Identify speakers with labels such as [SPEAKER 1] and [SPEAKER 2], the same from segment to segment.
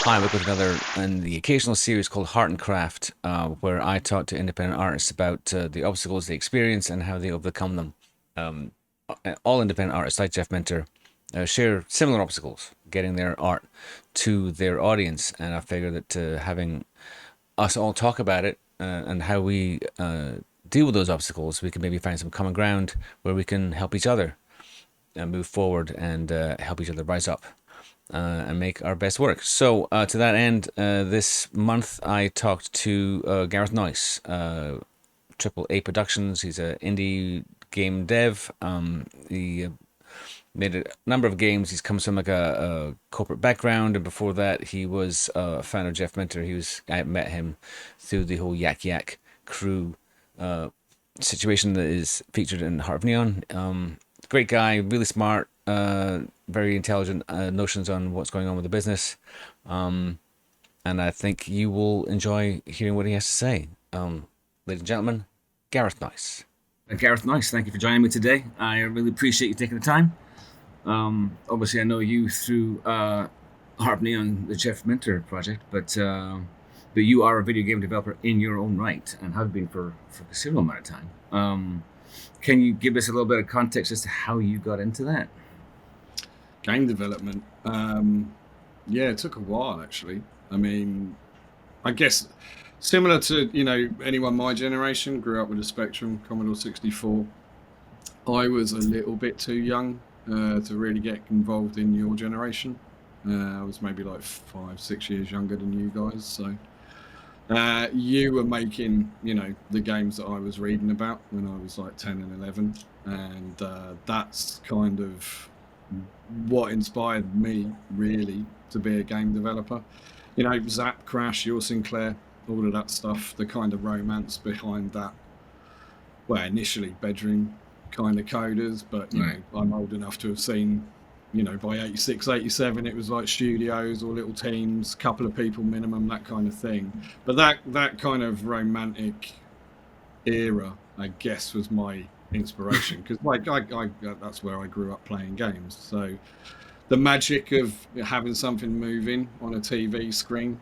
[SPEAKER 1] Hi, we're with another in the occasional series called Heart and Craft, where I talk to independent artists about the obstacles they experience and how they overcome them. Um, all independent artists, like Jeff Minter, share similar obstacles getting their art to their audience, and I figure that having us all talk about it and how we deal with those obstacles, we can maybe find some common ground where we can help each other move forward and help each other rise up and make our best work. So, to that end, this month I talked to Gareth Noyce, Triple A Productions. He's an indie game dev. He made a number of games. He's comes from like a corporate background, and before that, he was a fan of Jeff Minter. I met him through the whole Yak Yak crew situation that is featured in Heart of Neon. Great guy, really smart, very intelligent notions on what's going on with the business. And I think you will enjoy hearing what he has to say. Ladies and gentlemen, Gareth Noyce. Gareth Noyce, thank you for joining me today. I really appreciate you taking the time. Obviously, I know you through Heart of Neon, the Jeff Minter project, but you are a video game developer in your own right and have been for a considerable amount of time. Can you give us a little bit of context as to how you got into that?
[SPEAKER 2] Game development. Yeah, it took a while actually. I mean, I guess similar to anyone my generation grew up with a Spectrum, Commodore 64. I was a little bit too young to really get involved in your generation. I was maybe like 5, 6 years younger than you guys, so you were making the games that I was reading about when I was like 10 and 11, and that's kind of what inspired me really to be a game developer. Zap, Crash, Your Sinclair, all of that stuff, the kind of romance behind that. Well, initially bedroom kind of coders, but
[SPEAKER 1] Right.
[SPEAKER 2] I'm old enough to have seen, by 86, 87, it was like studios or little teams, couple of people minimum, that kind of thing. But that kind of romantic era, I guess, was my inspiration, because that's where I grew up playing games. So the magic of having something moving on a TV screen,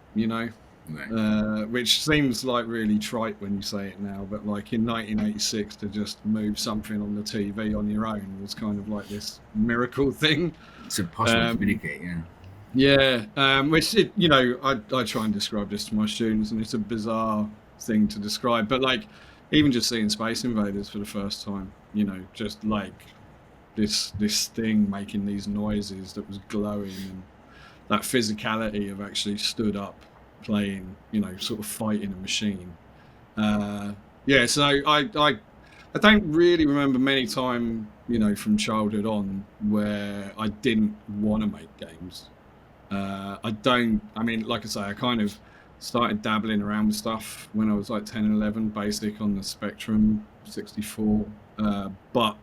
[SPEAKER 1] Right.
[SPEAKER 2] which seems like really trite when you say it now, but like in 1986 to just move something on the TV on your own was kind of like this miracle thing.
[SPEAKER 1] It's impossible to
[SPEAKER 2] Um,
[SPEAKER 1] communicate, yeah.
[SPEAKER 2] yeah, which I try and describe this to my students, and it's a bizarre thing to describe, but like even just seeing Space Invaders for the first time, just like this thing making these noises that was glowing, and that physicality of actually stood up playing, sort of fighting a machine. Yeah, so I don't really remember many time, from childhood on where I didn't want to make games. I mean, like I say, I kind of started dabbling around with stuff when I was like 10 and 11, basic on the Spectrum 64. But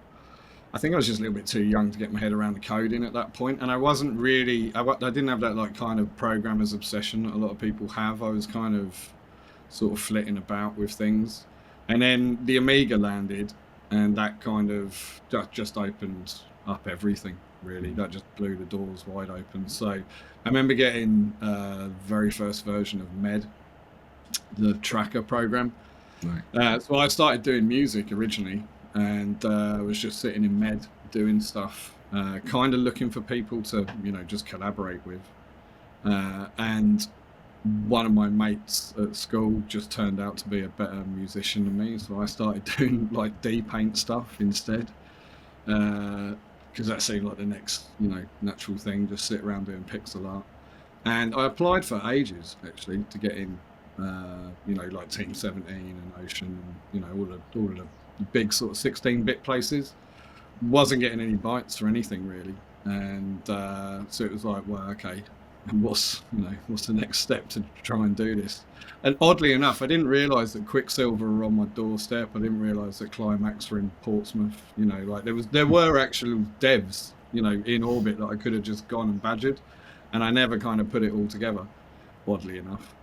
[SPEAKER 2] I think I was just a little bit too young to get my head around the coding at that point, and I wasn't really. I didn't have that like kind of programmer's obsession that a lot of people have. I was kind of sort of flitting about with things, and then the Amiga landed, and that kind of just opened up everything. Really, that just blew the doors wide open. So I remember getting very first version of Med, the tracker program.
[SPEAKER 1] Right.
[SPEAKER 2] So I started doing music originally, and was just sitting in Med doing stuff, kind of looking for people to, just collaborate with. And one of my mates at school just turned out to be a better musician than me, so I started doing like D-Paint stuff instead, because that seemed like the next, natural thing, just sit around doing pixel art. And I applied for ages actually to get in, like Team 17 and Ocean, and all of the big sort of 16-bit places. Wasn't getting any bites or anything really, and so it was like, well, okay, and what's the next step to try and do this? And oddly enough, I didn't realise that Quicksilver were on my doorstep. I didn't realise that Climax were in Portsmouth. Like there were actual devs, in orbit that I could have just gone and badgered, and I never kind of put it all together, oddly enough.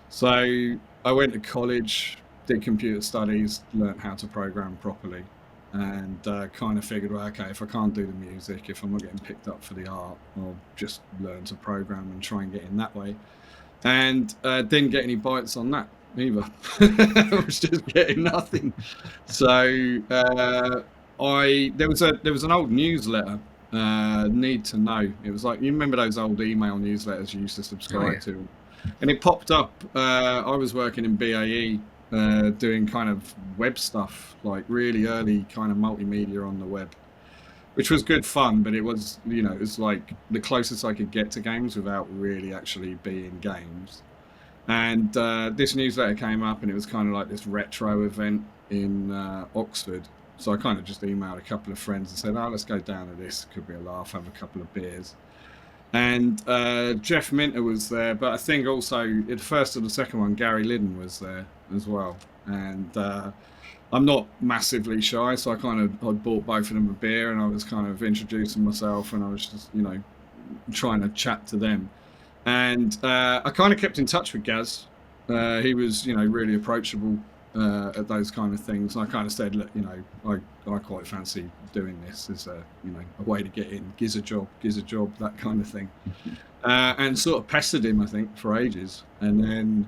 [SPEAKER 2] So I went to college, did computer studies, learnt how to program properly, and kind of figured, well, okay, if I can't do the music, if I'm not getting picked up for the art, I'll just learn to program and try and get in that way. And didn't get any bites on that either. I was just getting nothing. So there was an old newsletter, Need to Know. It was like, you remember those old email newsletters you used to
[SPEAKER 1] Oh
[SPEAKER 2] subscribe
[SPEAKER 1] yeah.
[SPEAKER 2] to, and it popped up. I was working in BAE, doing kind of web stuff, like really early kind of multimedia on the web, which was good fun, but it was, it was like the closest I could get to games without really actually being games. And this newsletter came up, and it was kind of like this retro event in Oxford. So I kind of just emailed a couple of friends and said, "Oh, let's go down to this. Could be a laugh. Have a couple of beers." And Jeff Minter was there, but I think also the first or the second one, Gary Liddon was there as well. And I'm not massively shy, so I bought both of them a beer, and I was kind of introducing myself, and I was just trying to chat to them. And I kind of kept in touch with Gaz. He was really approachable at those kind of things. And I kind of said, look, I quite fancy doing this as a way to get in. Giz a job, that kind of thing. And sort of pestered him, I think, for ages. And then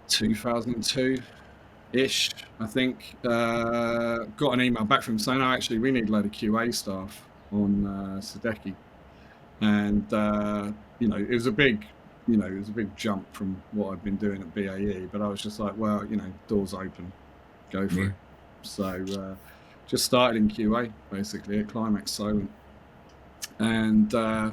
[SPEAKER 2] 2002 ish, I think, got an email back from him saying, "Oh, actually, we need a load of QA staff on Sadeki." And it was a big, jump from what I'd been doing at BAE. But I was just like, well, doors open, go for
[SPEAKER 1] Yeah.
[SPEAKER 2] it. So just started in QA basically at Climax Solent, and the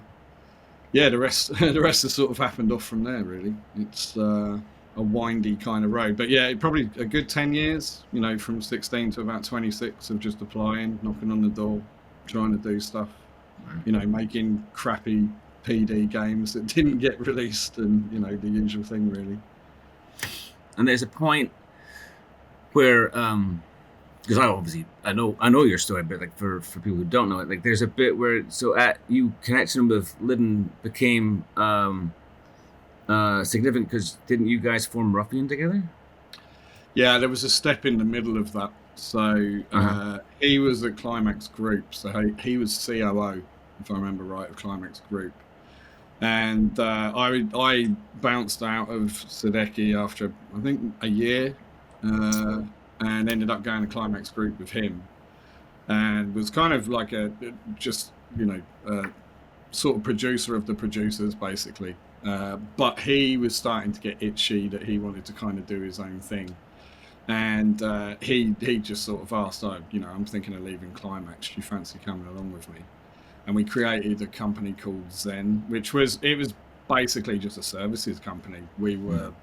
[SPEAKER 2] rest the rest has sort of happened off from there. Really, it's a windy kind of road, but yeah, it probably a good 10 years. From 16 to about 26 of just applying, knocking on the door, trying to do stuff. Making crappy PD games that didn't get released, and the usual thing, really.
[SPEAKER 1] And there's a point where because I know your story, but like for people who don't know it, like there's a bit where at you connection with Liddon became significant because didn't you guys form Ruffian together?
[SPEAKER 2] Yeah, there was a step in the middle of that. So he was at Climax Group, so he was COO, if I remember right, of Climax Group. And I bounced out of Sadeki after I think a year, and ended up going to Climax Group with him, and was kind of like just sort of producer of the producers basically. But he was starting to get itchy that he wanted to kind of do his own thing, and he just sort of asked, "Oh, I'm thinking of leaving Climax. Do you fancy coming along with me?" And we created a company called Zen, which was basically just a services company. We were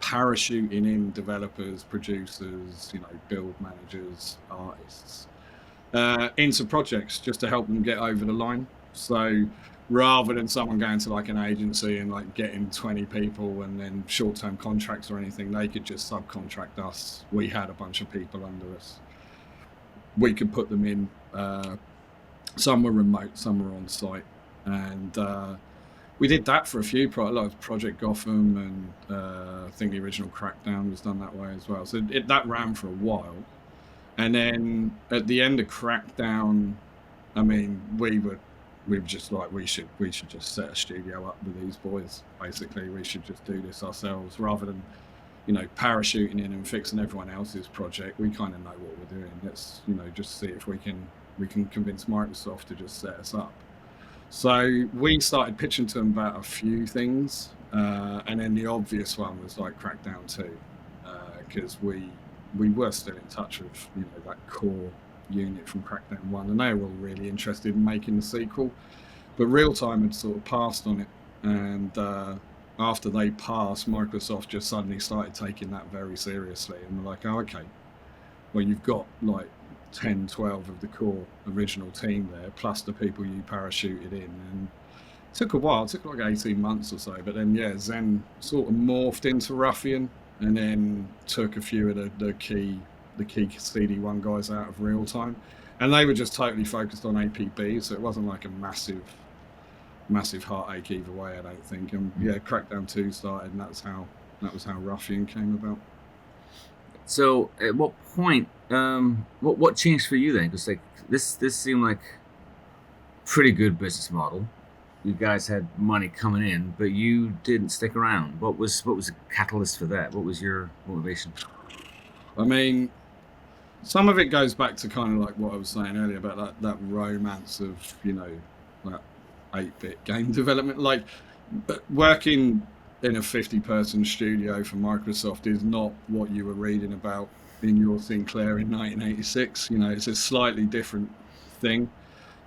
[SPEAKER 2] parachuting in developers, producers, build managers, artists, into projects just to help them get over the line. So rather than someone going to like an agency and like getting 20 people and then short-term contracts or anything, they could just subcontract us. We had a bunch of people under us. We could put them in. Some were remote, some were on site, and we did that for a lot of Project Gotham, and I think the original Crackdown was done that way as well. So that ran for a while, and then at the end of Crackdown, I mean, we were just like, we should just set a studio up with these boys. Basically, we should just do this ourselves rather than parachuting in and fixing everyone else's project. We kind of know what we're doing. Let's just see if we can convince Microsoft to just set us up. So we started pitching to them about a few things, and then the obvious one was like Crackdown 2, because we were still in touch with that core unit from Crackdown 1, and they were all really interested in making the sequel, but Real Time had sort of passed on it, and after they passed, Microsoft just suddenly started taking that very seriously, and were like, oh, okay, well, you've got like 10, 12 of the core original team there, plus the people you parachuted in. And it took a while, it took like 18 months or so, but then Zen sort of morphed into Ruffian, and then took a few of the key CD1 guys out of Real Time, and they were just totally focused on APB, so it wasn't like a massive heartache either way, I don't think. And Crackdown 2 started, and that was how Ruffian came about.
[SPEAKER 1] So at what point, what changed for you then? Because like this seemed like pretty good business model. You guys had money coming in, but you didn't stick around. What was the catalyst for that? What was your motivation?
[SPEAKER 2] I mean, some of it goes back to kind of like what I was saying earlier about that romance of, that 8-bit game development. Like, working in a 50-person studio for Microsoft is not what you were reading about in your Sinclair in 1986. It's a slightly different thing.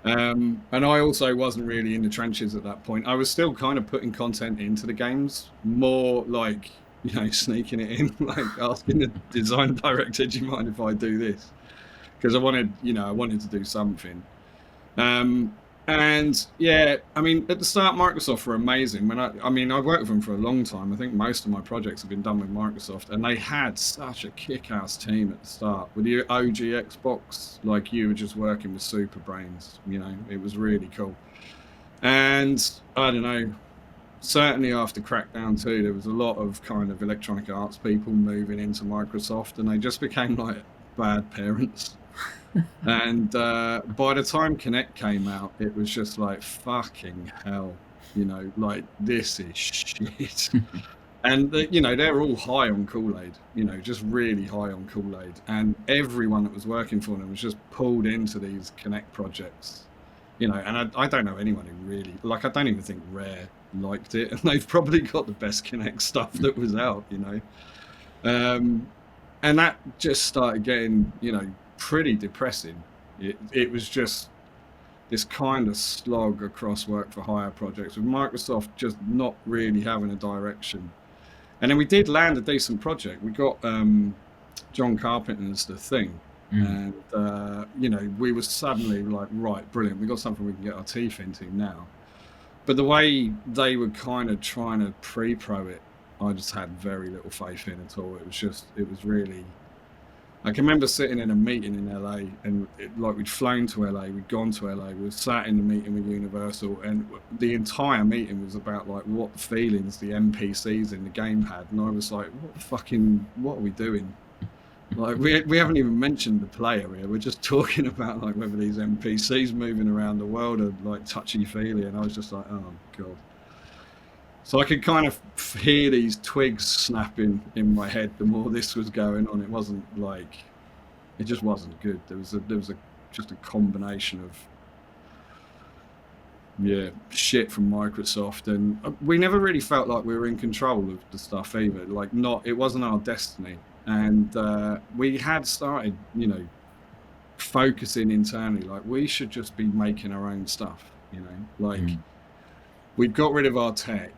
[SPEAKER 2] And I also wasn't really in the trenches at that point. I was still kind of putting content into the games, more like, sneaking it in, like asking the design director, "Do you mind if I do this?" Because I wanted to do something. Um, and yeah, I mean, at the start, Microsoft were amazing. I've worked with them for a long time. I think most of my projects have been done with Microsoft, and they had such a kick-ass team at the start. With the OG Xbox, like, you were just working with super brains. It was really cool. And I don't know, certainly after Crackdown 2, there was a lot of kind of Electronic Arts people moving into Microsoft, and they just became like bad parents. And by the time Kinect came out, it was just like, fucking hell, like, this is shit. And they're all high on Kool-Aid, just really high on Kool-Aid. And everyone that was working for them was just pulled into these Kinect projects, and I don't know anyone who really, like, I don't even think Rare liked it. And they've probably got the best Kinect stuff that was out. Um, and that just started getting, pretty depressing. It was just this kind of slog across work for hire projects, with Microsoft just not really having a direction. And then we did land a decent project. We got John Carpenter's The Thing.
[SPEAKER 1] Mm.
[SPEAKER 2] And we were suddenly like, right, brilliant, we got something we can get our teeth into now. But the way they were kind of trying to pre-pro it, I just had very little faith in at all. It was really, I can remember sitting in a meeting in LA, and like, we'd flown to LA, we'd gone to LA, we were sat in the meeting with Universal, and the entire meeting was about like what feelings the NPCs in the game had. And I was like, what are we doing? Like, we haven't even mentioned the player here. We're just talking about like whether these NPCs moving around the world are like touchy-feely. And I was just like, oh God. So I could kind of hear these twigs snapping in my head the more this was going on. It wasn't like, it just wasn't good. There was just a combination of, yeah, shit from Microsoft, and we never really felt like we were in control of the stuff either. Like, it wasn't our destiny. And we had started, focusing internally, like, we should just be making our own stuff. Like,
[SPEAKER 1] Mm.
[SPEAKER 2] we've got rid of our tech,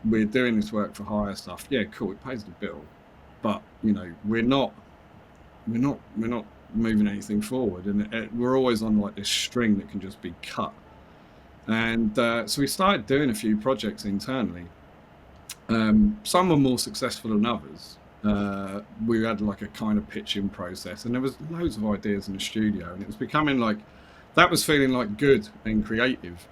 [SPEAKER 2] we're doing this work for hire stuff. Yeah, cool, it pays the bill, but we're not moving anything forward, and we're always on like this string that can just be cut. And so we started doing a few projects internally. Some were more successful than others. We had like a kind of pitching process, and there was loads of ideas in the studio, and it was becoming like, that was feeling like good and creative.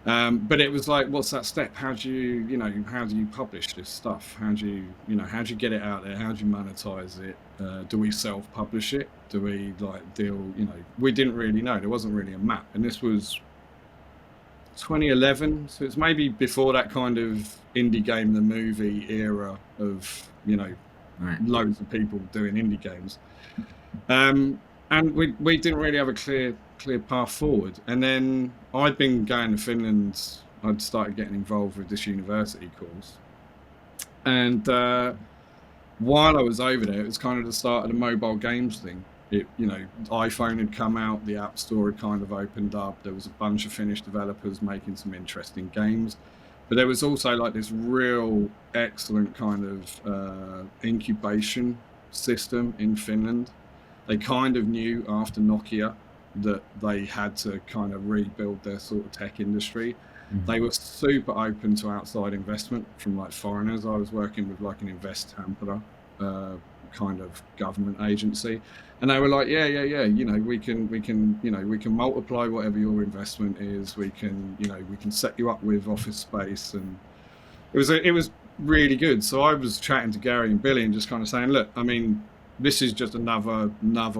[SPEAKER 2] But it was like, what's that step? How do you publish this stuff? How do you get it out there? How do you monetize it? Do we self-publish it? Do we like deal? We didn't really know. There wasn't really a map, and this was 2011, so it's maybe before that kind of indie game the movie era of,
[SPEAKER 1] Right.
[SPEAKER 2] loads of people doing indie games. And we didn't really have a clear path forward. And then I'd been going to Finland. I'd started getting involved with this university course, and while I was over there, it was kind of the start of the mobile games thing. iPhone had come out, the App Store had kind of opened up. There was a bunch of Finnish developers making some interesting games, but there was also like this real excellent kind of incubation system in Finland. They kind of knew after Nokia that they had to kind of rebuild their sort of tech industry.
[SPEAKER 1] Mm.
[SPEAKER 2] They were super open to outside investment from like foreigners. I was working with like an Invest Tampere kind of government agency, and they were like, yeah, we can multiply whatever your investment is. We can set you up with office space, and it was really good. So I was chatting to Gary and Billy and just kind of saying, look, I mean, this is just another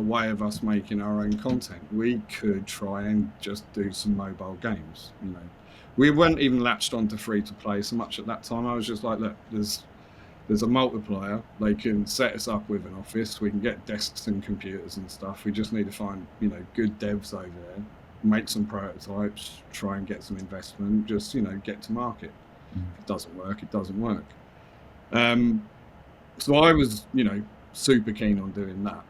[SPEAKER 2] way of us making our own content. We could try and just do some mobile games. We weren't even latched onto free to play so much at that time. I was just like, look, there's a multiplier. They can set us up with an office. We can get desks and computers and stuff. We just need to find good devs over there, make some prototypes, try and get some investment, just get to market. If it doesn't work, it doesn't work. So I was super keen on doing that.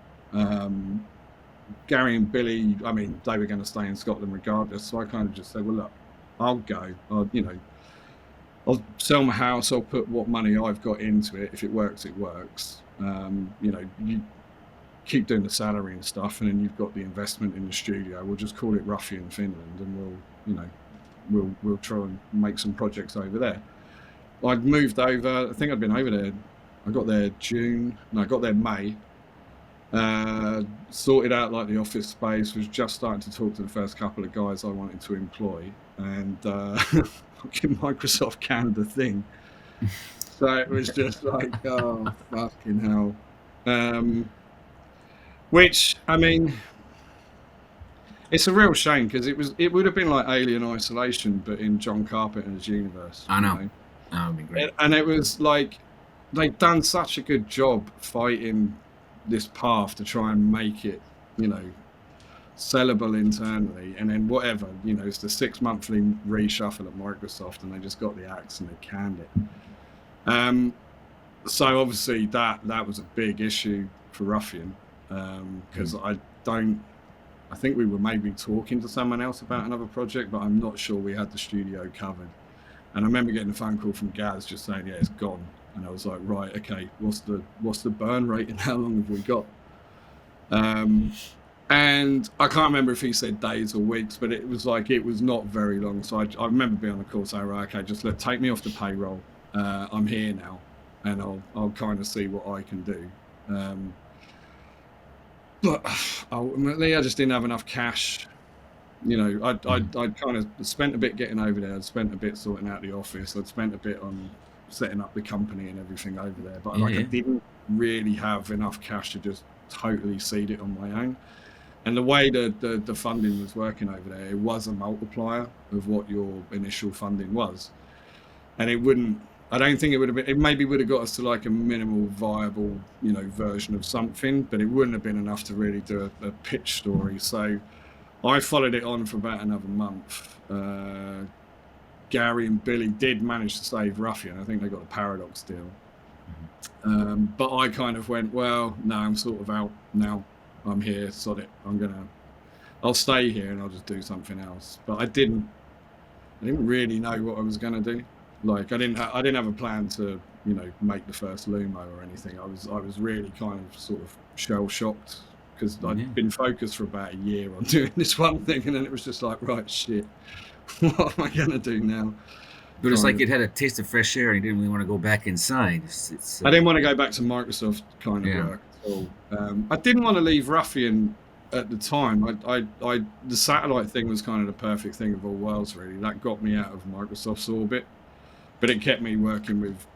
[SPEAKER 2] Gary and Billy, I mean, they were going to stay in Scotland regardless, so I kind of just said, well, look, I'll go. I'll sell my house. I'll put what money I've got into it. If it works, it works. You keep doing the salary and stuff, and then you've got the investment in the studio. We'll just call it Ruffian Finland, and we'll try and make some projects over there. I'd moved over. I think I'd been over there. I got there I got there May. Sorted out like the office space, was just starting to talk to the first couple of guys I wanted to employ, and Microsoft canned the thing. So it was just like, oh fucking hell. Which, I mean, it's a real shame, because it would have been like Alien Isolation, but in John Carpenter's universe.
[SPEAKER 3] I know. That would be great.
[SPEAKER 2] And it was like, they'd done such a good job fighting this path to try and make it, sellable internally, and then whatever, it's the 6 monthly reshuffle at Microsoft, and they just got the axe and they canned it. So obviously that was a big issue for Ruffian, because I think we were maybe talking to someone else about another project, but I'm not sure we had the studio covered. And I remember getting a phone call from Gaz just saying, yeah, it's gone. And I was like, right, okay, what's the burn rate and how long have we got? And I can't remember if he said days or weeks, but it was not very long. So I remember being on the call saying, right, okay, just take me off the payroll. I'm here now, and I'll kind of see what I can do. But ultimately, I just didn't have enough cash. I'd kind of spent a bit getting over there. I'd spent a bit sorting out the office. I'd spent a bit on setting up the company and everything over there. But I didn't really have enough cash to just totally seed it on my own. And the way the funding was working over there, it was a multiplier of what your initial funding was. And I don't think it would have been, it maybe would have got us to like a minimal viable, version of something, but it wouldn't have been enough to really do a pitch story. So I followed it on for about another month. Gary and Billy did manage to save Ruffian. I think they got a Paradox deal. But I kind of went, well, no, I'm sort of out now. I'm here, sod it. I'll stay here and I'll just do something else. But I didn't really know what I was gonna do. Like I didn't have a plan to, make the first Lumo or anything. I was really kind of sort of shell shocked, because I'd been focused for about a year on doing this one thing, and then it was just like, right, shit, what am I gonna do now?
[SPEAKER 3] But it's like it had a taste of fresh air, and you didn't really want to go back inside.
[SPEAKER 2] I didn't want to go back to Microsoft kind of work at all. I didn't want to leave Ruffian at the time. The satellite thing was kind of the perfect thing of all worlds, really. That got me out of Microsoft's orbit, but it kept me working with,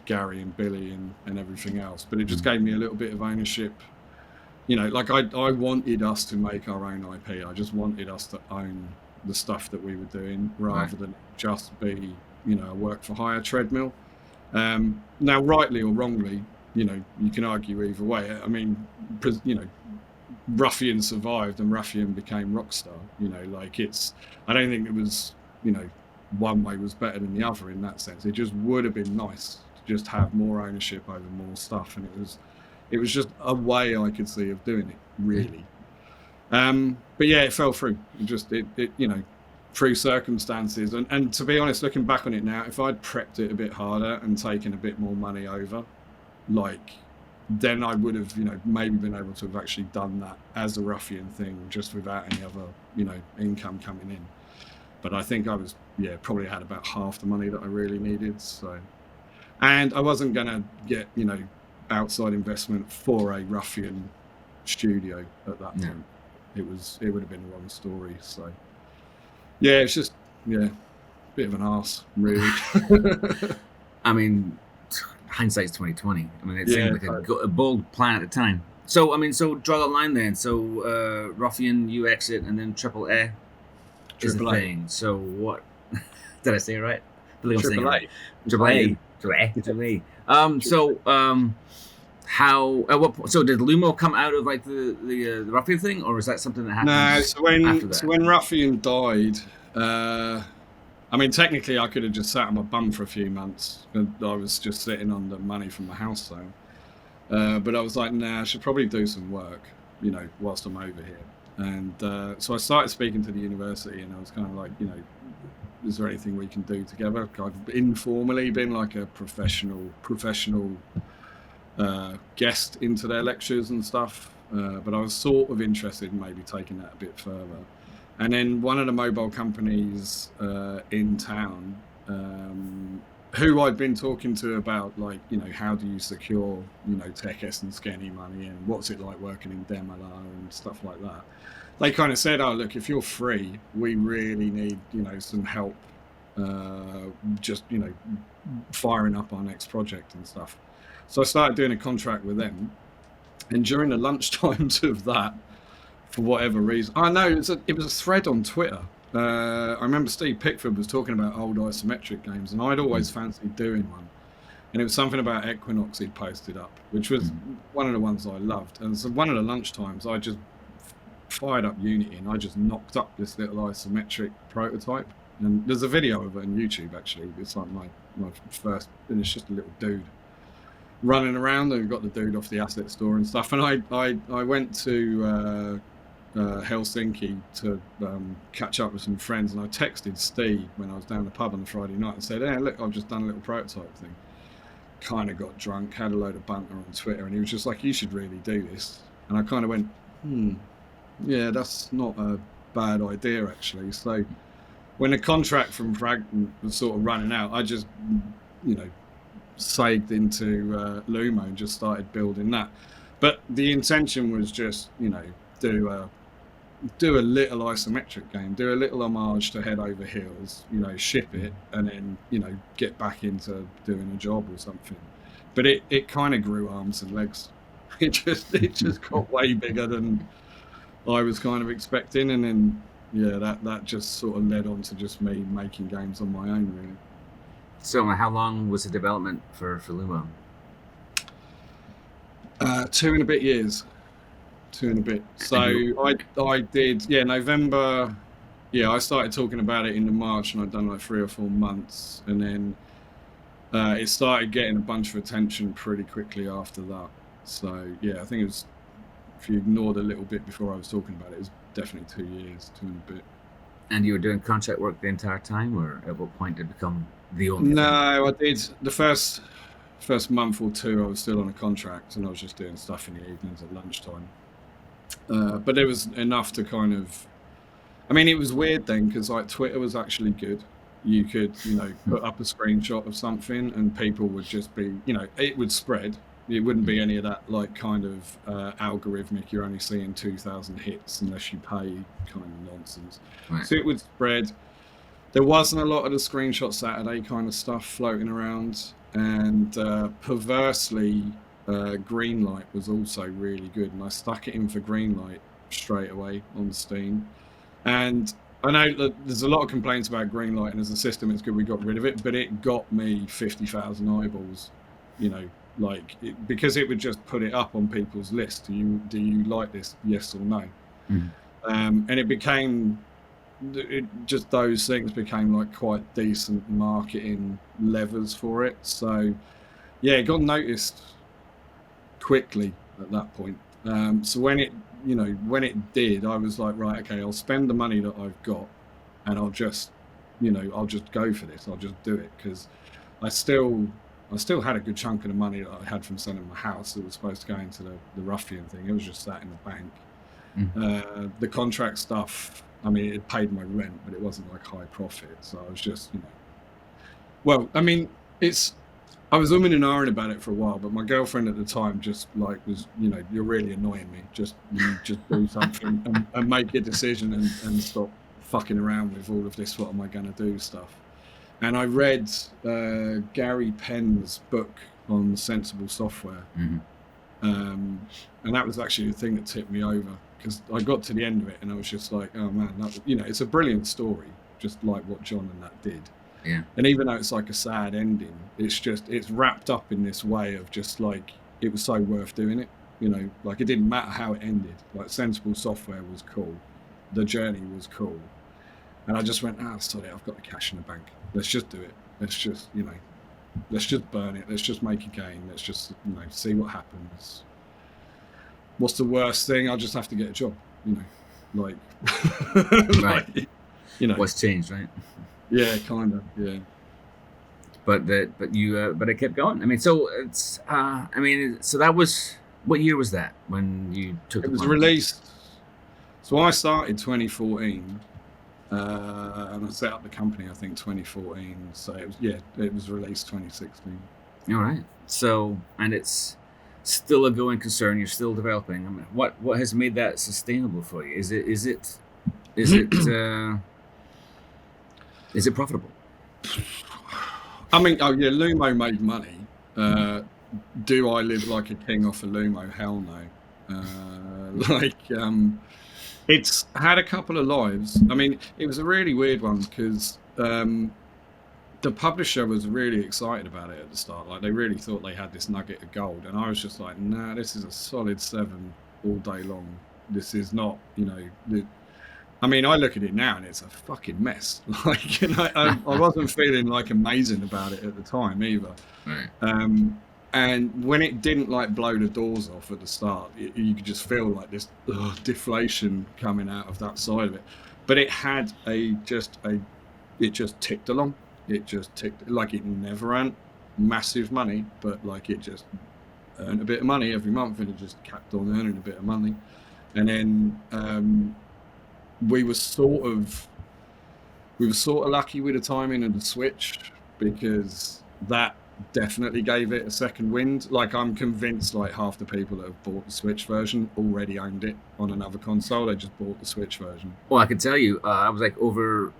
[SPEAKER 2] Gary and Billy and everything else. But it just gave me a little bit of ownership. Like I wanted us to make our own IP. I just wanted us to own the stuff that we were doing, rather than just be, a work for hire treadmill. Now, rightly or wrongly, you can argue either way. I mean, Ruffian survived and Ruffian became Rockstar. I don't think it was, one way was better than the other in that sense. It just would have been nice to just have more ownership over more stuff, and it was just a way I could see of doing it, really. But yeah, it fell through. It through circumstances. And to be honest, looking back on it now, if I'd prepped it a bit harder and taken a bit more money over, then I would have, maybe been able to have actually done that as a Ruffian thing, just without any other, income coming in. But I think I was, probably had about half the money that I really needed. So, and I wasn't going to get, outside investment for a Ruffian studio at that point. It would have been the wrong story. So yeah, it's just bit of an arse, really.
[SPEAKER 3] I mean, hindsight's 2020. I mean, it
[SPEAKER 2] Yeah,
[SPEAKER 3] seemed like a bold plan at the time. So I mean, so draw the line then. So Ruffian, you exit, and then Triple A is the
[SPEAKER 2] Triple A.
[SPEAKER 3] thing. So what? Did I say it right? I believe I'm saying it
[SPEAKER 2] Triple
[SPEAKER 3] right.
[SPEAKER 2] A.
[SPEAKER 3] Triple A. Triple A. How? What? So did Lumo come out of like the Ruffian thing, or is that something that happened
[SPEAKER 2] No,
[SPEAKER 3] after that?
[SPEAKER 2] so when Ruffian died, I mean, technically, I could have just sat on my bum for a few months. And I was just sitting on the money from the house sale. But I was like, nah, I should probably do some work, you know, whilst I'm over here. And so I started speaking to the university, and I was kind of like, you know, is there anything we can do together? I've informally been like a professional guest into their lectures and stuff. But I was sort of interested in maybe taking that a bit further. And then one of the mobile companies in town, who I'd been talking to about, like, you know, how do you secure, you know, TechS and Skenny money, and what's it like working in Demala and stuff like that. They kind of said, oh, look, if you're free, we really need, you know, some help, just, you know, firing up our next project and stuff. So I started doing a contract with them. And during the lunchtimes of that, for whatever reason, I know it was a thread on Twitter. I remember Steve Pickford was talking about old isometric games, and I'd always fancied doing one. And it was something about Equinox he'd posted up, which was one of the ones I loved. And so one of the lunchtimes, I just fired up Unity, and I just knocked up this little isometric prototype. And there's a video of it on YouTube, actually. It's like my first, and it's just a little dude running around. And we got the dude off the asset store and stuff. And I went to Helsinki to catch up with some friends, and I texted Steve when I was down the pub on the Friday night and said, hey, look, I've just done a little prototype thing. Kind of got drunk, had a load of banter on Twitter, and he was just like, you should really do this. And I kind of went, yeah, that's not a bad idea, actually. So when the contract from Fragment was sort of running out, I just, you know, sagged into Lumo and just started building that. But the intention was just, you know, do a little isometric game, do a little homage to Head Over Heels, you know, ship it, and then, you know, get back into doing a job or something. But it kind of grew arms and legs. It just got way bigger than I was kind of expecting, and then yeah, that just sort of led on to just me making games on my own, really.
[SPEAKER 3] So how long was the development for Lumo?
[SPEAKER 2] 2 and a bit years. 2 and a bit. So I did, November. Yeah, I started talking about it in March, and I'd done like 3 or 4 months, and then it started getting a bunch of attention pretty quickly after that. So yeah, I think it was, if you ignored a little bit before I was talking about it, it was definitely 2 years, 2 and a bit.
[SPEAKER 3] And you were doing contract work the entire time, or at what point did it become the only
[SPEAKER 2] No,
[SPEAKER 3] thing?
[SPEAKER 2] I did the first month or 2. I was still on a contract, and I was just doing stuff in the evenings at lunchtime. But there was enough to kind of, I mean, it was weird then, because like Twitter was actually good. You could, you know, put up a screenshot of something, and people would just be, you know, it would spread. It wouldn't be any of that like kind of algorithmic, you're only seeing 2,000 hits unless you pay kind of nonsense.
[SPEAKER 3] Right.
[SPEAKER 2] So it would spread. There wasn't a lot of the Screenshot Saturday kind of stuff floating around, and perversely, Greenlight was also really good, and I stuck it in for Greenlight straight away on Steam. And I know that there's a lot of complaints about Greenlight, and as a system it's good we got rid of it, but it got me 50,000 eyeballs, you know, like because it would just put it up on people's list. Do you like this? Yes or no? And it became, just those things became like quite decent marketing levers for it. So yeah, it got noticed quickly at that point. So when it did, I was like, right, okay, I'll spend the money that I've got, and I'll just go for this. I'll just do it, because I still had a good chunk of the money that I had from selling my house that was supposed to go into the Ruffian thing. It was just sat in the bank. The contract stuff, I mean, it paid my rent, but it wasn't like high profit. So I was just, well, I mean, I was umming and ahhing about it for a while, but my girlfriend at the time just like was, you're really annoying me. Just do something and make a decision and stop fucking around with all of this, what am I going to do stuff. And I read Gary Penn's book on Sensible Software.
[SPEAKER 3] Mm-hmm.
[SPEAKER 2] And that was actually the thing that tipped me over, because I got to the end of it and I was just like, oh man, it's a brilliant story, just like what John and that did.
[SPEAKER 3] Yeah.
[SPEAKER 2] And even though it's like a sad ending, it's wrapped up in this way of just like, it was so worth doing it. Like it didn't matter how it ended. Like Sensible Software was cool. The journey was cool. And I just went, sorry, I've got the cash in the bank. Let's just do it. Let's just, let's just burn it. Let's just make a game. Let's just, see what happens. What's the worst thing? I'll just have to get a job, like,
[SPEAKER 3] right.
[SPEAKER 2] like,
[SPEAKER 3] What's changed, right?
[SPEAKER 2] Yeah, kind of, yeah.
[SPEAKER 3] But it kept going. I mean, so it's, so that was, what year was that when you took it?
[SPEAKER 2] It was released. So I started 2014, and I set up the company, I think 2014. So it was released 2016.
[SPEAKER 3] All right. So, and it's still a going concern. You're still developing. I mean, what has made that sustainable for you? Is it profitable?
[SPEAKER 2] I mean, Lumo made money. Do I live like a king off of Lumo? Hell no. It's had a couple of lives. I mean, it was a really weird one because the publisher was really excited about it at the start. Like, they really thought they had this nugget of gold, and I was just like, nah, this is a solid 7 all day long. This is not, I mean, I look at it now and it's a fucking mess. Like, I wasn't feeling like amazing about it at the time either.
[SPEAKER 3] Right.
[SPEAKER 2] And when it didn't like blow the doors off at the start, you could just feel like this deflation coming out of that side of it. But it had it just ticked along. It just ticked, like it never earned massive money, but like it just earned a bit of money every month, and it just kept on earning a bit of money. And then we were sort of lucky with the timing of the Switch, because that definitely gave it a second wind. Like, I'm convinced like half the people that have bought the Switch version already owned it on another console. They just bought the Switch version.
[SPEAKER 3] Well, I can tell you, I was like over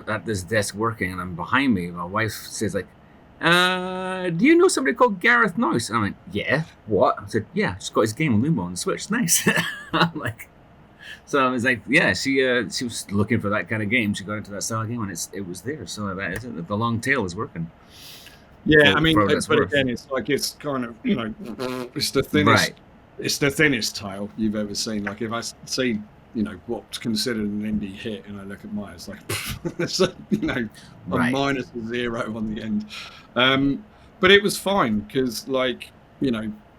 [SPEAKER 3] at this desk working, and I'm behind me. My wife says like, do you know somebody called Gareth Noyce? And I went, yeah. What? I said, yeah, just got his game on Lumo on the Switch. Nice. I'm like, so I was like, yeah, she was looking for that kind of game. She got into that style game, and it was there. So that is it. The long tail is working.
[SPEAKER 2] Yeah, I mean, but again, it's like, it's kind of, it's the thinnest,
[SPEAKER 3] right.
[SPEAKER 2] It's the thinnest tail you've ever seen. Like, if I see, what's considered an indie hit, and I look at mine, it's like, it's a
[SPEAKER 3] right.
[SPEAKER 2] minus a 0 on the end. But it was fine because, like,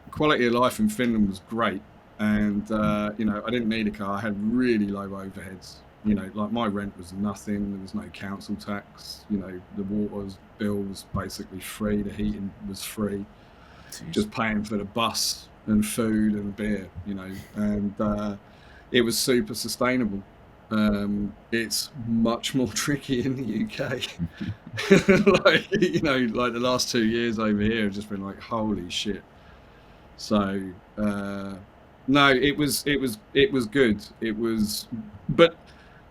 [SPEAKER 2] quality of life in Finland was great, and I didn't need a car. I had really low overheads. Like, my rent was nothing. There was no council tax. The water bill was basically free. The heating was free.
[SPEAKER 3] Jeez.
[SPEAKER 2] Just paying for the bus and food and beer, and it was super sustainable. It's much more tricky in the UK. Like, like the last 2 years over here have just been like, holy shit. So, no, it was good. It was, but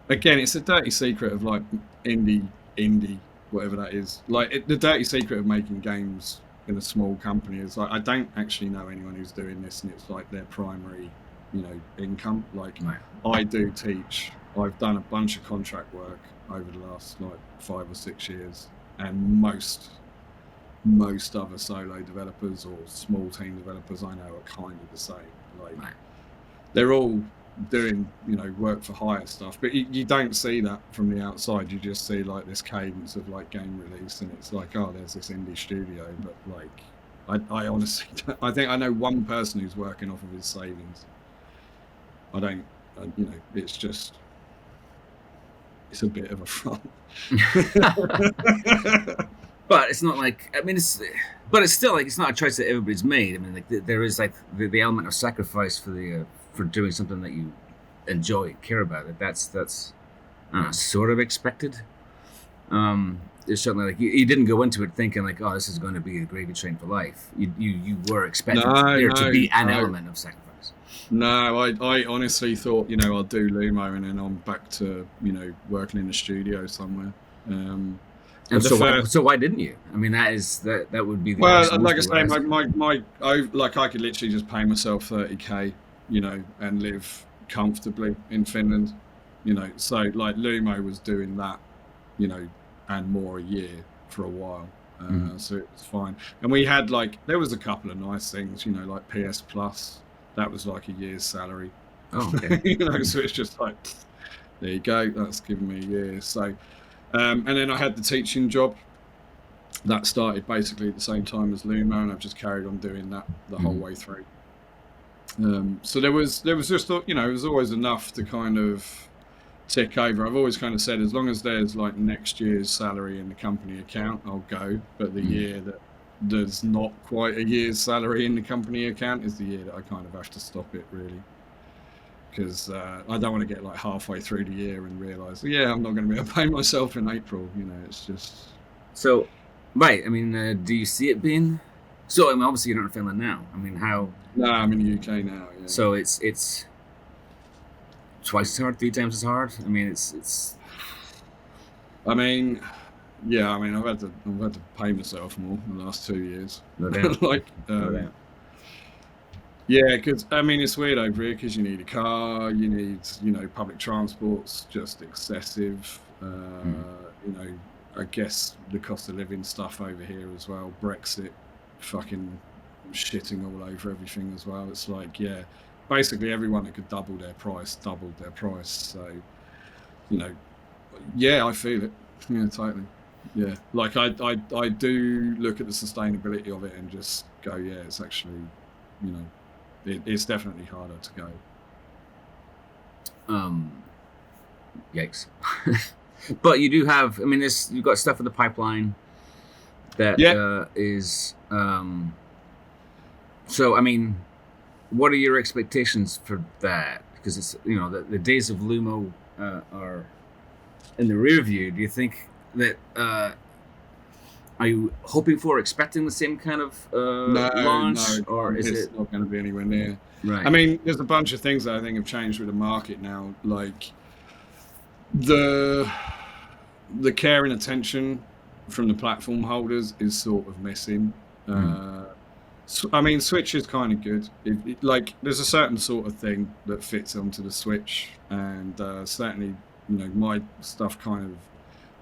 [SPEAKER 2] again, it's a dirty secret of like indie, whatever that is. Like, the dirty secret of making games in a small company is like, I don't actually know anyone who's doing this, and it's like their primary, income. Like,
[SPEAKER 3] Right.
[SPEAKER 2] I do teach. I've done a bunch of contract work over the last like 5 or 6 years, and most other solo developers or small team developers I know are kind of the same. Like,
[SPEAKER 3] Right.
[SPEAKER 2] they're all doing work for hire stuff, but you don't see that from the outside. You just see like this cadence of like game release, and it's like, oh, there's this indie studio, but like, I honestly I think I know one person who's working off of his savings. I don't, it's just, it's a bit of a front.
[SPEAKER 3] But it's not like, I mean, but it's still like, it's not a choice that everybody's made. I mean, like, there is like the element of sacrifice for doing something that you enjoy, care about. That's sort of expected. There's certainly like, you didn't go into it thinking like, oh, this is going to be a gravy train for life. You were expecting to be an element of sacrifice.
[SPEAKER 2] No, I honestly thought, I'll do Lumo and then I'm back to, working in a studio somewhere.
[SPEAKER 3] And
[SPEAKER 2] the
[SPEAKER 3] so
[SPEAKER 2] first,
[SPEAKER 3] why didn't you? I mean, that would be the
[SPEAKER 2] well,
[SPEAKER 3] obvious
[SPEAKER 2] like I
[SPEAKER 3] move
[SPEAKER 2] say,
[SPEAKER 3] to
[SPEAKER 2] I could literally just pay myself 30k, and live comfortably in Finland, So like Lumo was doing that, and more a year for a while. So it was fine. And we had there was a couple of nice things, like PS Plus. That was like a year's salary.
[SPEAKER 3] Oh, okay.
[SPEAKER 2] So it's just like, there you go. That's given me a year. So, and then I had the teaching job that started basically at the same time as Lumo, and I've just carried on doing that the whole way through. So there was just, it was always enough to kind of tick over. I've always kind of said, as long as there's like next year's salary in the company account, I'll go. But the year that there's not quite a year's salary in the company account is the year that I kind of have to stop it, really. Because I don't want to get like halfway through the year and realise, I'm not going to be able to pay myself in April. It's just...
[SPEAKER 3] So, right. I mean, do you see it being... So, I mean, obviously you're not in Finland now. I mean, how...
[SPEAKER 2] No, I'm in the UK now, yeah.
[SPEAKER 3] So it's twice as hard, 3 times as hard? I mean, it's...
[SPEAKER 2] I mean, yeah, I've had to pay myself more in the last 2 years.
[SPEAKER 3] No doubt. No doubt.
[SPEAKER 2] Yeah, because it's weird over here because you need a car, you need, public transport's just excessive. I guess the cost of living stuff over here as well. Brexit, fucking shitting all over everything as well. It's like, basically everyone that could double their price doubled their price. So, I feel it. Yeah, totally. Yeah, like I do look at the sustainability of it and just go, it's actually, it's definitely harder to go.
[SPEAKER 3] Yikes. But you do have, I mean, you've got stuff in the pipeline that is, so, I mean, what are your expectations for that? Because it's, the days of Lumo are in the rear view. Do you think that, are you hoping for, expecting the same kind of launch?
[SPEAKER 2] No,
[SPEAKER 3] or is
[SPEAKER 2] it's
[SPEAKER 3] it
[SPEAKER 2] not going to be anywhere near?
[SPEAKER 3] Right.
[SPEAKER 2] I mean, there's a bunch of things that I think have changed with the market now, like the care and attention from the platform holders is sort of missing. Switch is kind of good. There's a certain sort of thing that fits onto the Switch, and certainly, my stuff kind of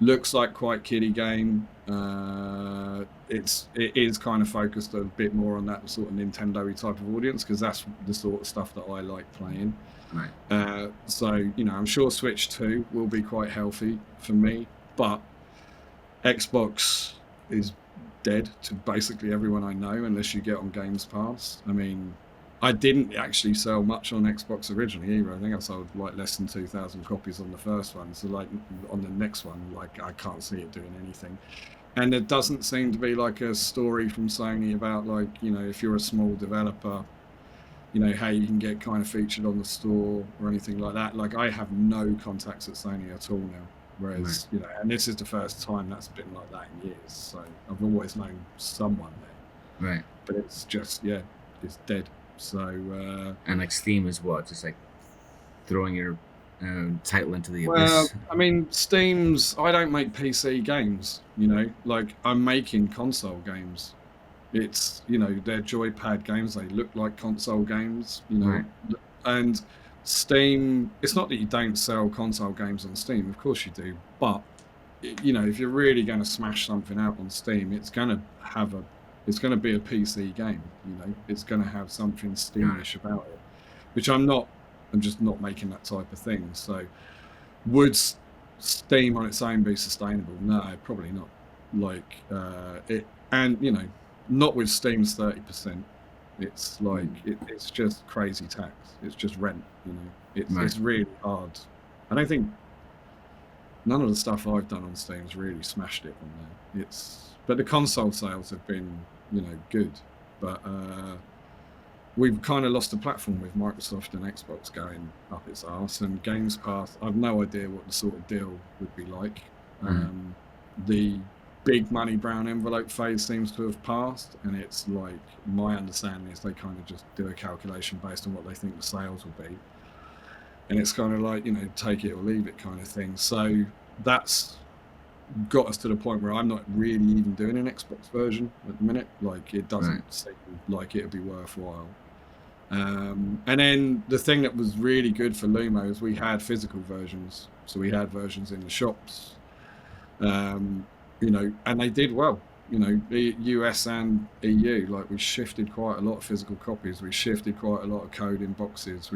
[SPEAKER 2] looks like quite kiddie game. It is kind of focused a bit more on that sort of Nintendo-y type of audience, because that's the sort of stuff that I like playing.
[SPEAKER 3] Right.
[SPEAKER 2] So I'm sure Switch 2 will be quite healthy for me, but Xbox is dead to basically everyone I know unless you get on Games Pass. I didn't actually sell much on Xbox originally either. I think I sold less than 2,000 copies on the first one. So on the next one, I can't see it doing anything. And there doesn't seem to be a story from Sony about if you're a small developer, how you can get kind of featured on the store or anything like that. I have no contacts at Sony at all now. Whereas, and this is the first time that's been like that in years. So I've always known someone there.
[SPEAKER 3] Right.
[SPEAKER 2] But it's just, it's dead. So
[SPEAKER 3] and Steam is what, just throwing your title into the abyss.
[SPEAKER 2] Well, Steam's, I don't make PC games, I'm making console games. It's they're joypad games, they look like console games,
[SPEAKER 3] Right.
[SPEAKER 2] And Steam, it's not that you don't sell console games on Steam, of course you do, but if you're really going to smash something out on Steam, it's going to be a PC game, it's going to have something Steamish about it, which I'm just not making that type of thing. So would Steam on its own be sustainable? No, probably not. Not with Steam's 30%. It's it's just crazy tax. It's just rent, It's really hard. I don't think none of the stuff I've done on Steam's really smashed it on there. But the console sales have been, good. But we've kind of lost the platform with Microsoft and Xbox going up its arse, and Games Pass, I've no idea what the sort of deal would be like. The big money brown envelope phase seems to have passed, and it's my understanding is they kind of just do a calculation based on what they think the sales will be, and it's kind of take it or leave it kind of thing. So that's got us to the point where I'm not really even doing an Xbox version at the minute. Like, it doesn't seem like it would be worthwhile. And then the thing that was really good for Lumo is we had physical versions. So we had versions in the shops, and they did well. The US and EU, like, we shifted quite a lot of physical copies. We shifted quite a lot of code in boxes.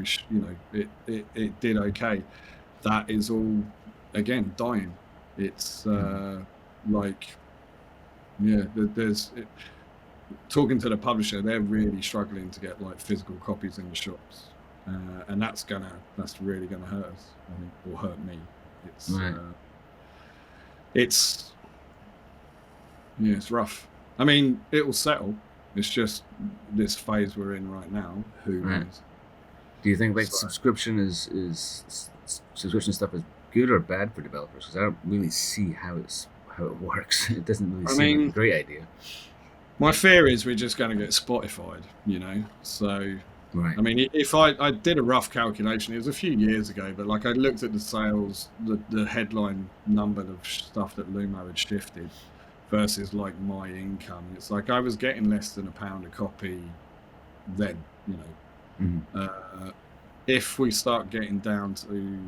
[SPEAKER 2] It did okay. That is all, again, dying. It's talking to the publisher, they're really struggling to get like physical copies in the shops, and that's really gonna hurt us, I think, or hurt me. It's rough. I mean, it will settle. It's just this phase we're in right now. Who knows?
[SPEAKER 3] Do you think subscription subscription stuff is good or bad for developers? Because I don't really see how it works. It doesn't really seem like a great idea.
[SPEAKER 2] My fear is we're just going to get Spotified, So, I mean, if I did a rough calculation, it was a few years ago, but like I looked at the sales, the headline number of stuff that Lumo had shifted versus like my income. It's like I was getting less than £1 a copy then, If we start getting down to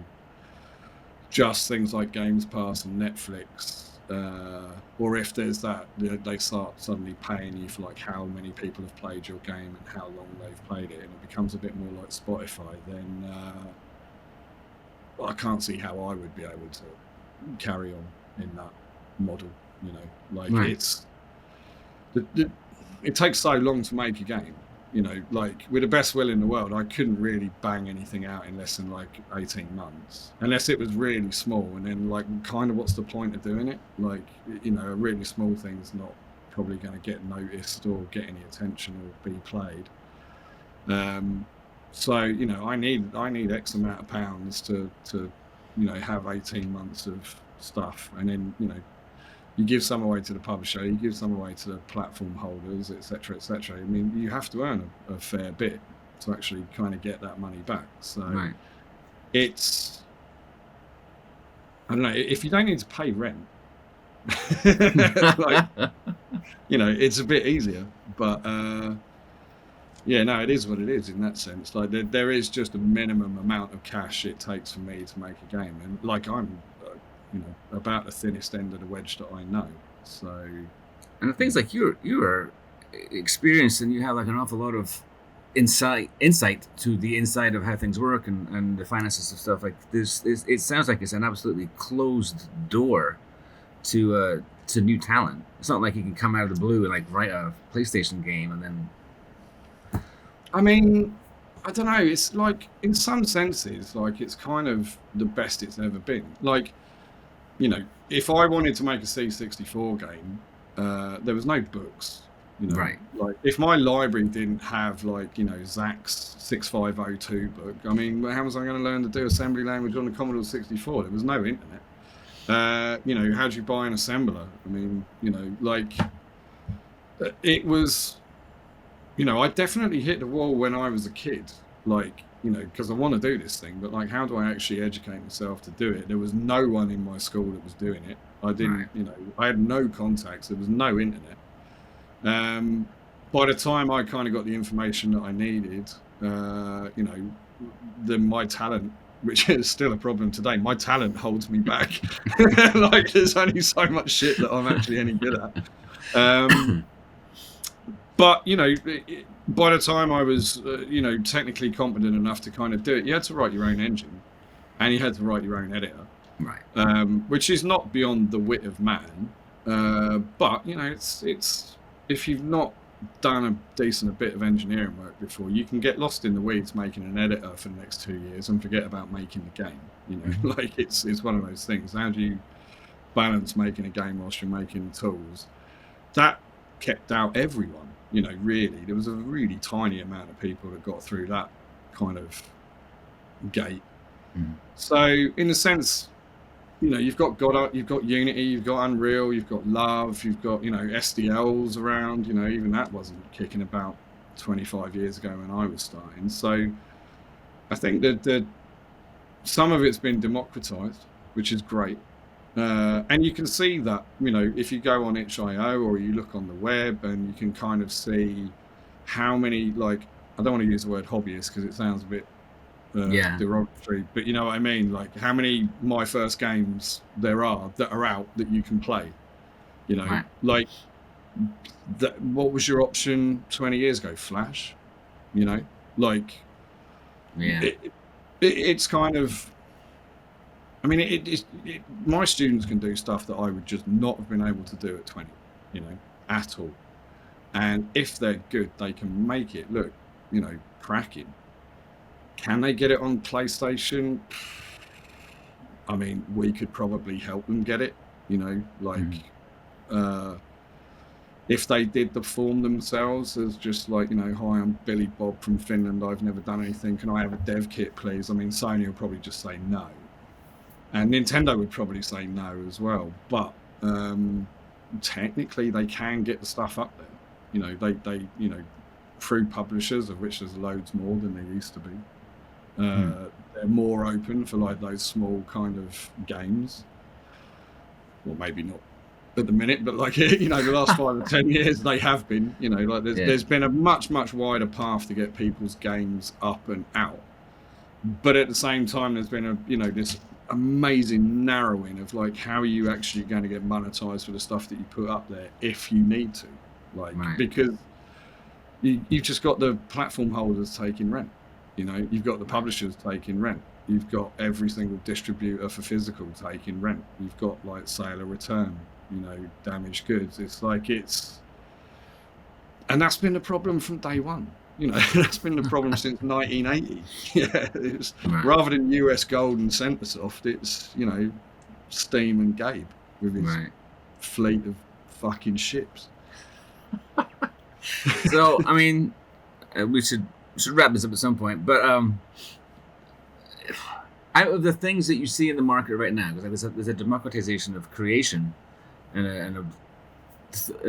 [SPEAKER 2] just things like Games Pass and Netflix, or if there's that, they start suddenly paying you for like how many people have played your game and how long they've played it, and it becomes a bit more like Spotify, then I can't see how I would be able to carry on in that model. It takes so long to make a game. Like, with the best will in the world, I couldn't really bang anything out in less than like 18 months, unless it was really small. And then, like, kind of what's the point of doing it? Like, a really small thing's not probably going to get noticed or get any attention or be played. So, I need X amount of pounds to have 18 months of stuff, and then, you give some away to the publisher, you give some away to the platform holders, etc., etc. I mean, you have to earn a fair bit to actually kind of get that money back. So it's, I don't know, if you don't need to pay rent, like, it's a bit easier. But it is what it is in that sense. Like, there is just a minimum amount of cash it takes for me to make a game, and like, I'm about the thinnest end of the wedge that I know. So,
[SPEAKER 3] and the things like you are experienced, and you have like an awful lot of insight to the inside of how things work and the finances of stuff like this. It sounds like it's an absolutely closed door to new talent. It's not like you can come out of the blue and like write a PlayStation game and then.
[SPEAKER 2] I mean, I don't know. It's like, in some senses, like, it's kind of the best it's ever been. Like, if I wanted to make a C64 game, there was no books,
[SPEAKER 3] Right.
[SPEAKER 2] Like, if my library didn't have, like, Zach's 6502 book, I mean, how was I going to learn to do assembly language on the Commodore 64? There was no internet. How do you buy an assembler? I mean, like, it was, I definitely hit the wall when I was a kid, like, because I want to do this thing, but like, how do I actually educate myself to do it? There was no one in my school that was doing it. I didn't, I had no contacts. There was no internet. By the time I kind of got the information that I needed, my talent, which is still a problem today, my talent holds me back. Like, there's only so much shit that I'm actually any good at. But, by the time I was, technically competent enough to kind of do it, you had to write your own engine, and you had to write your own editor.
[SPEAKER 3] Right.
[SPEAKER 2] Which is not beyond the wit of man. But, it's if you've not done a decent bit of engineering work before, you can get lost in the weeds making an editor for the next 2 years and forget about making the game. Like, it's one of those things. How do you balance making a game whilst you're making tools? That kept out everyone. Really, there was a really tiny amount of people that got through that kind of gate. So, in a sense, you've got Unity, you've got Unreal, you've got Love, you've got SDLs around. Even that wasn't kicking about 25 years ago when I was starting. So, I think that some of it's been democratized, which is great. And you can see that, you know, if you go on itch.io or you look on the web, and you can kind of see how many, like, I don't want to use the word hobbyist because it sounds a bit derogatory, but you know what I mean, like how many My First games there are that are out that you can play, you know, like what was your option 20 years ago? Flash, you know, like it's kind of, I mean, my students can do stuff that I would just not have been able to do at 20, you know, at all. And if they're good, they can make it look, you know, cracking. Can they get it on PlayStation? I mean, we could probably help them get it, you know, like, if they did the form themselves as just like, you know, hi, I'm Billy Bob from Finland, I've never done anything, can I have a dev kit, please? I mean, Sony will probably just say no. And Nintendo would probably say no as well. But technically, they can get the stuff up there. You know, they you know, through publishers, of which there's loads more than there used to be. They're more open for like those small kind of games. Well, maybe not at the minute, but like, you know, the last 5 or 10 years they have been. You know, like there's been a much wider path to get people's games up and out. But at the same time, there's been a, you know, this amazing narrowing of like how are you actually going to get monetized for the stuff that you put up there if you need to, like, because you've just got the platform holders taking rent, you know, you've got the publishers taking rent, you've got every single distributor for physical taking rent, you've got like sale or return, you know, damaged goods. It's like, and that's been the problem from day one. You know, that's been the problem since 1980. Yeah, it's, rather than US Gold and Centresoft, it's, you know, Steam and Gabe with his fleet of fucking ships.
[SPEAKER 3] So, I mean, we should wrap this up at some point. But out of the things that you see in the market right now, because there's a democratization of creation and a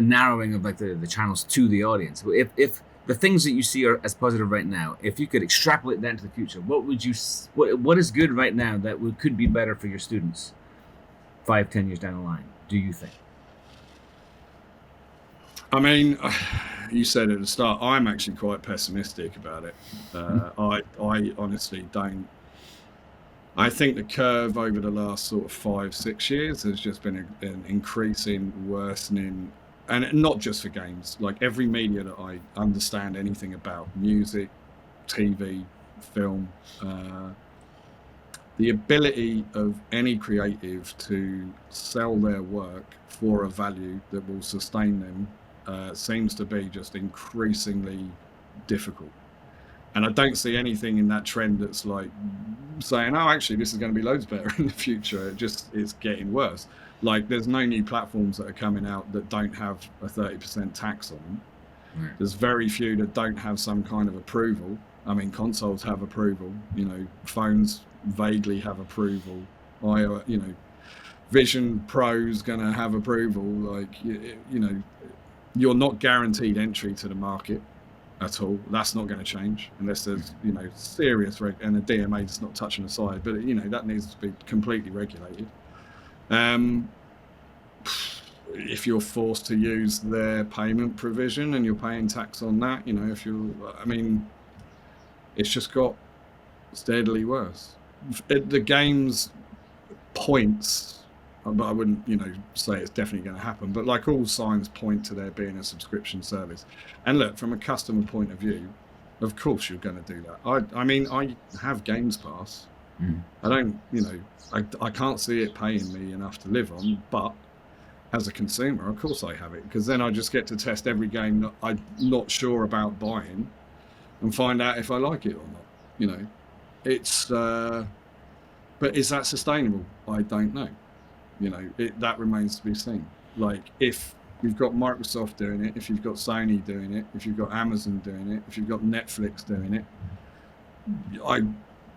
[SPEAKER 3] narrowing of like the channels to the audience. If the things that you see are as positive right now, if you could extrapolate that into the future, what is good right now that could be better for your students 5-10 years down the line, do you think?
[SPEAKER 2] I mean, you said at the start, I'm actually quite pessimistic about it. I honestly don't. I think the curve over the last sort of 5-6 years has just been an increasing, worsening. And not just for games, like every media that I understand anything about, music, TV, film, the ability of any creative to sell their work for a value that will sustain them seems to be just increasingly difficult. And I don't see anything in that trend that's like saying, oh, actually, this is going to be loads better in the future. It's getting worse. Like, there's no new platforms that are coming out that don't have a 30% tax on them. There's very few that don't have some kind of approval. I mean, consoles have approval, you know, phones vaguely have approval. You know, Vision Pro's going to have approval. Like, you know, you're not guaranteed entry to the market at all. That's not going to change unless there's, you know, serious and the DMA is not touching the side, but you know, that needs to be completely regulated. If you're forced to use their payment provision and you're paying tax on that, you know, I mean, it's just got steadily worse. The game's points, but I wouldn't, you know, say it's definitely going to happen, but like all signs point to there being a subscription service. And look, from a customer point of view, of course you're going to do that. I mean, I have Games Pass. I don't, you know, I can't see it paying me enough to live on, but as a consumer, of course I have it, because then I just get to test every game that I'm not sure about buying and find out if I like it or not, you know. It's, but is that sustainable? I don't know. You know, that remains to be seen. Like, if you've got Microsoft doing it, if you've got Sony doing it, if you've got Amazon doing it, if you've got Netflix doing it, I'd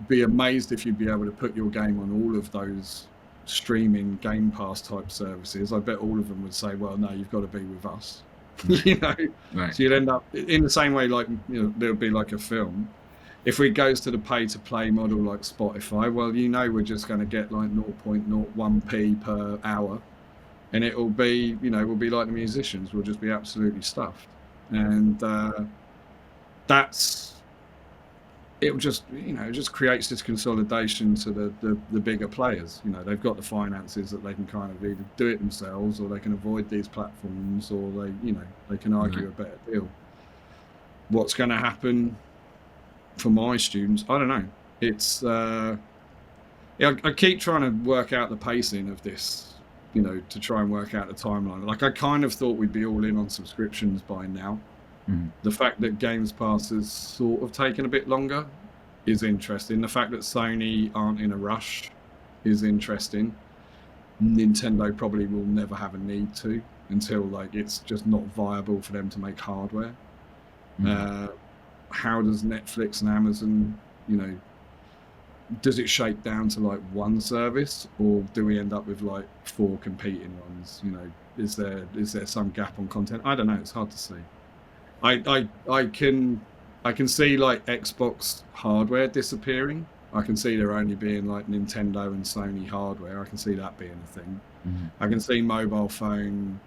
[SPEAKER 2] be amazed if you'd be able to put your game on all of those streaming Game Pass type services. I bet all of them would say, well, no, you've got to be with us. You know, so you'd end up in the same way, like, you know, there'll be like a film. If it goes to the pay-to-play model like Spotify, well, we're just going to get like 0.01p per hour, and it'll be, we'll be like the musicians. We'll just be absolutely stuffed, and it'll just, it just creates this consolidation to the bigger players. They've got the finances that they can kind of either do it themselves, or they can avoid these platforms, or they can argue a better deal. What's going to happen for my students, I don't know. It's I keep trying to work out the pacing of this, to try and work out the timeline. Like, I kind of thought we'd be all in on subscriptions by now. The fact that Games Pass has sort of taken a bit longer is interesting. The fact that Sony aren't in a rush is interesting. Nintendo probably will never have a need to, until like it's just not viable for them to make hardware. How does Netflix and Amazon, does it shake down to like one service, or do we end up with like 4 competing ones? Is there some gap on content? I don't know. It's hard to see. I can see like Xbox hardware disappearing. I can see there only being like Nintendo and Sony hardware. I can see that being a thing. I can see mobile phone,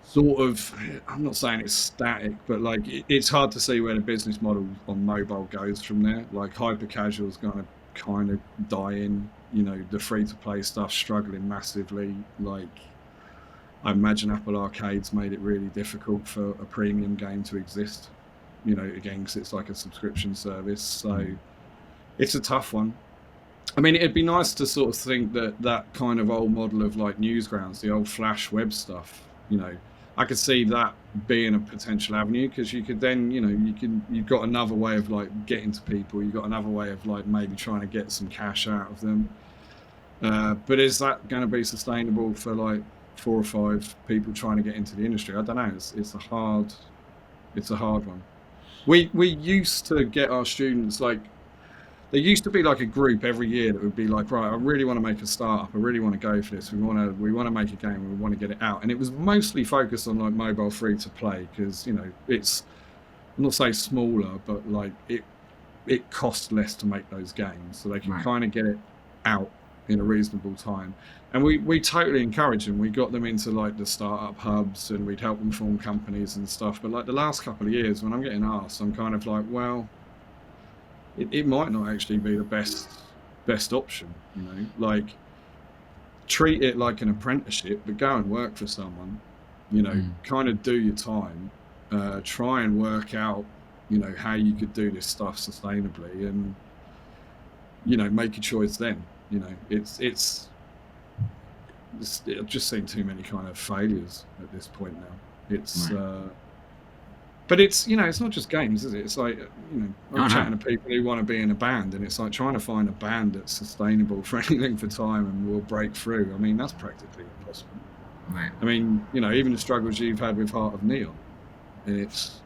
[SPEAKER 2] sort of, I'm not saying it's static, but like it's hard to see where the business model on mobile goes from there. Like, hyper casual is going to kind of die in. The free to play stuff struggling massively. Like, I imagine Apple Arcade's made it really difficult for a premium game to exist, again, because it's like a subscription service. So it's a tough one. I mean, it'd be nice to sort of think that kind of old model of like Newsgrounds, the old Flash web stuff, I could see that being a potential avenue, because you could then, you've got another way of like getting to people. You've got another way of like maybe trying to get some cash out of them. But is that going to be sustainable for like 4 or 5 people trying to get into the industry? I don't know. It's a hard one. We used to get our students, like, there used to be like a group every year that would be like, right, I really want to make a startup. I really want to go for this. We want to make a game. We want to get it out. And it was mostly focused on like mobile free to play, because it's, I'm not saying smaller, but like it costs less to make those games, so they can kind of get it out in a reasonable time. And we totally encourage them. We got them into like the startup hubs, and we'd help them form companies and stuff. But like the last couple of years, when I'm getting asked, I'm kind of like, well, it might not actually be the best option. Like, treat it like an apprenticeship, but go and work for someone. Kind of do your time. Try and work out, how you could do this stuff sustainably, and make a choice then. I've just seen too many kind of failures at this point now. But it's, it's not just games, is it? It's like, I'm chatting to people who want to be in a band, and it's like trying to find a band that's sustainable for any length of time and will break through. I mean, that's practically impossible.
[SPEAKER 3] Right.
[SPEAKER 2] I mean, even the struggles you've had with Heart of Neon, and it's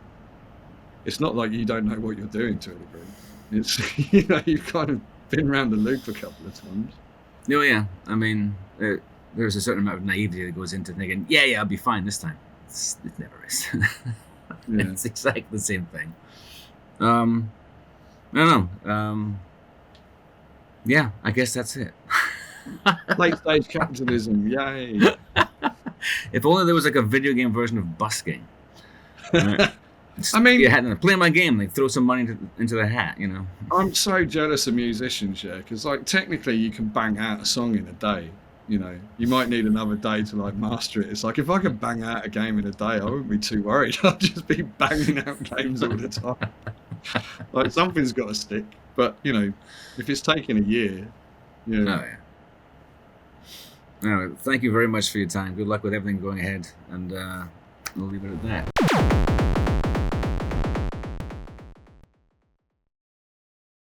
[SPEAKER 2] not like you don't know what you're doing to a degree. It's, you've kind of been around the loop a couple of times.
[SPEAKER 3] Oh yeah, I mean, there's a certain amount of naivety that goes into thinking, yeah, I'll be fine this time. It never is. It's exactly the same thing. I don't know. Yeah, I guess that's it.
[SPEAKER 2] Late stage capitalism, yay!
[SPEAKER 3] If only there was like a video game version of busking. Right?
[SPEAKER 2] I mean,
[SPEAKER 3] play my game, like throw some money into the hat,
[SPEAKER 2] I'm so jealous of musicians, because like technically you can bang out a song in a day. You might need another day to like master it. It's like, if I could bang out a game in a day, I wouldn't be too worried. I'd just be banging out games all the time. Like, something's got to stick. But if it's taking a year,
[SPEAKER 3] Oh yeah. Anyway, thank you very much for your time. Good luck with everything going ahead, and we'll leave it at that.